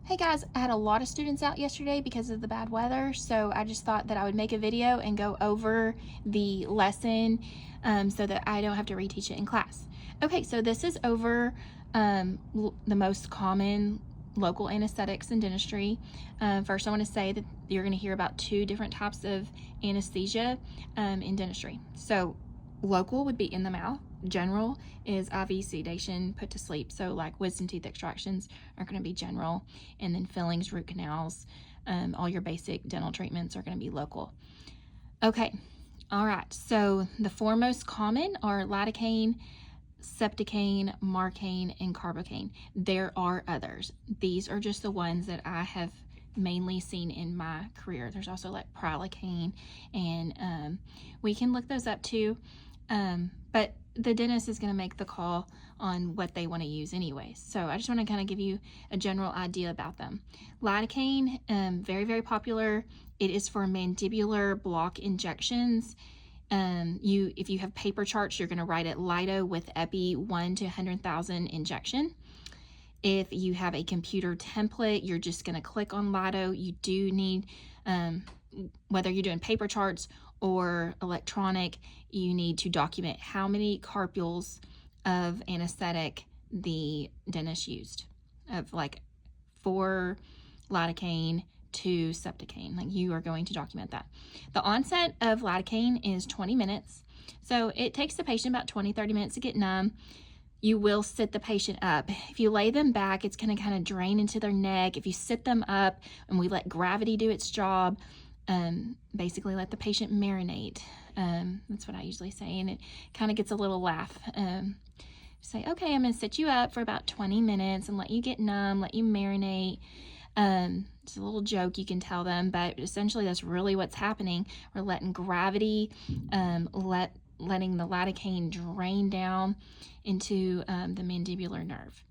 Hey guys, I had a lot of students out yesterday because of the bad weather, so I just thought that I would make a video and go over the lesson so that I don't have to reteach it in class. Okay, so this is over the most common local anesthetics in dentistry. First, I want to say that you're going to hear about two different types of anesthesia in dentistry. So local would be in the mouth. General is IV sedation, put to sleep. So like wisdom teeth extractions are going to be general, and then fillings, root canals, all your basic dental treatments are going to be local. Okay, all right. So the four most common are lidocaine, septicaine, marcaine, and carbocaine. There are others. These are just the ones that I have mainly seen in my career. There's also like prilocaine, and we can look those up too. But the dentist is going to make the call on what they want to use anyway. So I just want to kind of give you a general idea about them. Lidocaine, very, very popular. It is for mandibular block injections. If you have paper charts, you're going to write it Lido with epi 1 to 100,000 injection. If you have a computer template, you're just going to click on Lido. You do need, whether you're doing paper charts or electronic, you need to document how many carpules of anesthetic the dentist used, of like 4 lidocaine, 2 septicaine. Like, you are going to document that. The onset of lidocaine is 20 minutes. So it takes the patient about 20-30 minutes to get numb. You will sit the patient up. If you lay them back, it's going to kind of drain into their neck. If you sit them up and we let gravity do its job, basically let the patient marinate. That's what I usually say, and it kind of gets a little laugh. Say, okay, I'm going to sit you up for about 20 minutes and let you get numb, let you marinate. It's a little joke you can tell them, but essentially that's really what's happening. We're letting gravity, letting the lidocaine drain down into the mandibular nerve.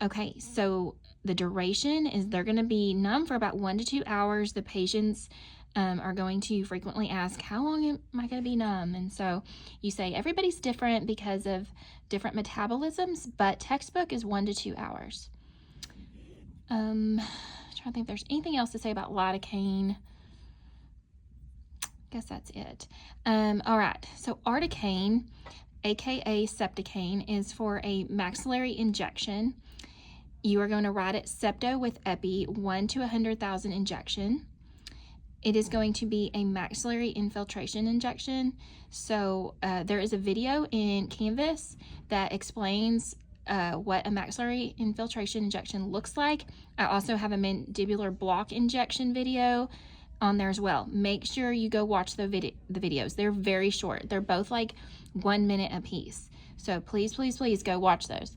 Okay, so the duration is they're going to be numb for about 1 to 2 hours. The patients are going to frequently ask, how long am I going to be numb? And so you say everybody's different because of different metabolisms, but textbook is 1 to 2 hours. I'm trying to think if there's anything else to say about lidocaine. Guess that's it. All right, so articaine, aka septicaine, is for a maxillary injection. You are going to write it septo with epi 1 to 100,000 injection. It is going to be a maxillary infiltration injection. So there is a video in Canvas that explains what a maxillary infiltration injection looks like. I also have a mandibular block injection video on there as well. Make sure you go watch the videos. They're very short. They're both like 1 minute a piece. So please, please, please go watch those.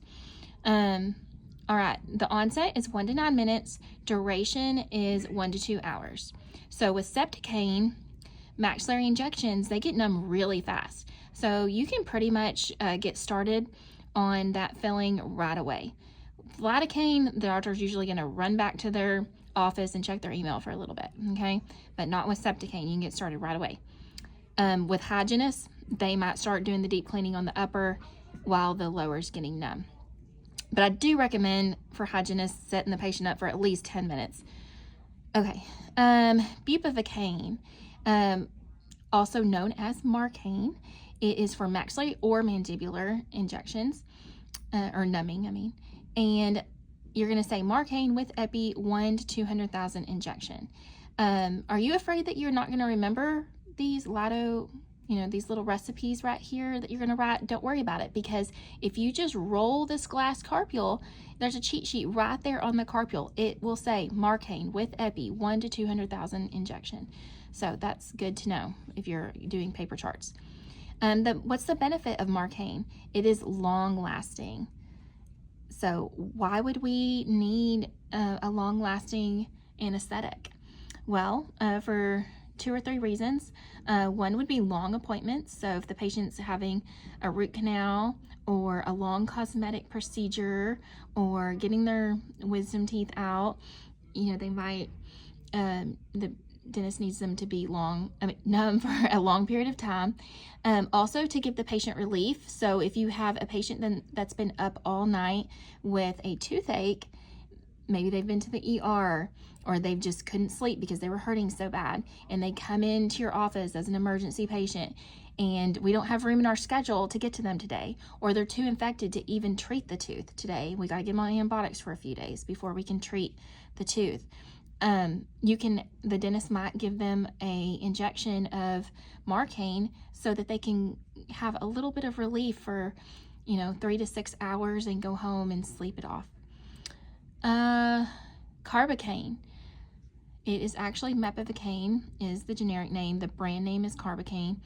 All right, the onset is 1 to 9 minutes. Duration is 1 to 2 hours. So with septicaine, maxillary injections, they get numb really fast. So you can pretty much get started on that filling right away. Lidocaine, the doctor's usually going to run back to their office and check their email for a little bit, okay? But not with septicaine. You can get started right away. With hygienists, they might start doing the deep cleaning on the upper while the lower is getting numb. But I do recommend for hygienists setting the patient up for at least 10 minutes. Okay, bupivacaine, also known as marcaine. It is for maxillary or mandibular injections, or numbing, I mean. And you're going to say marcaine with epi 1 to 200,000 injection. Are you afraid that you're not going to remember these Lido, these little recipes right here that you're going to write? Don't worry about it, because if you just roll this glass carpule, there's a cheat sheet right there on the carpule. It will say marcaine with epi 1 to 200,000 injection. So that's good to know if you're doing paper charts. What's the benefit of marcaine? It is long lasting. So why would we need a long lasting anesthetic? Well, for 2 or 3 reasons. One would be long appointments. So if the patient's having a root canal or a long cosmetic procedure or getting their wisdom teeth out, they might, the dentist needs them to be numb for a long period of time. Also to give the patient relief. So if you have a patient that's been up all night with a toothache, maybe they've been to the ER, or they've just couldn't sleep because they were hurting so bad, and they come into your office as an emergency patient, and we don't have room in our schedule to get to them today, or they're too infected to even treat the tooth today. We got to get them on antibiotics for a few days before we can treat the tooth. The dentist might give them a injection of Marcaine so that they can have a little bit of relief for 3 to 6 hours and go home and sleep it off. Carbocaine. It is actually mepivacaine is the generic name. The brand name is Carbocaine.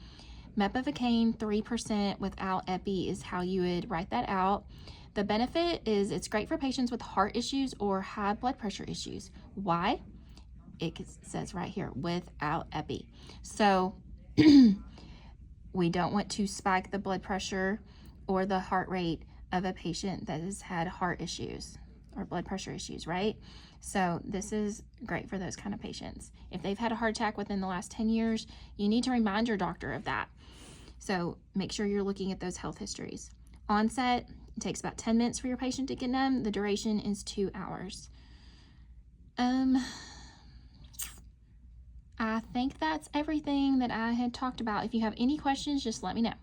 Mepivacaine 3% without epi is how you would write that out. The benefit is it's great for patients with heart issues or high blood pressure issues. Why? It says right here, without epi. So we don't want to spike the blood pressure or the heart rate of a patient that has had heart issues or blood pressure issues, right? So this is great for those kind of patients. If they've had a heart attack within the last 10 years, you need to remind your doctor of that. So make sure you're looking at those health histories. Onset, it takes about 10 minutes for your patient to get numb. The duration is 2 hours. I think that's everything that I had talked about. If you have any questions, just let me know.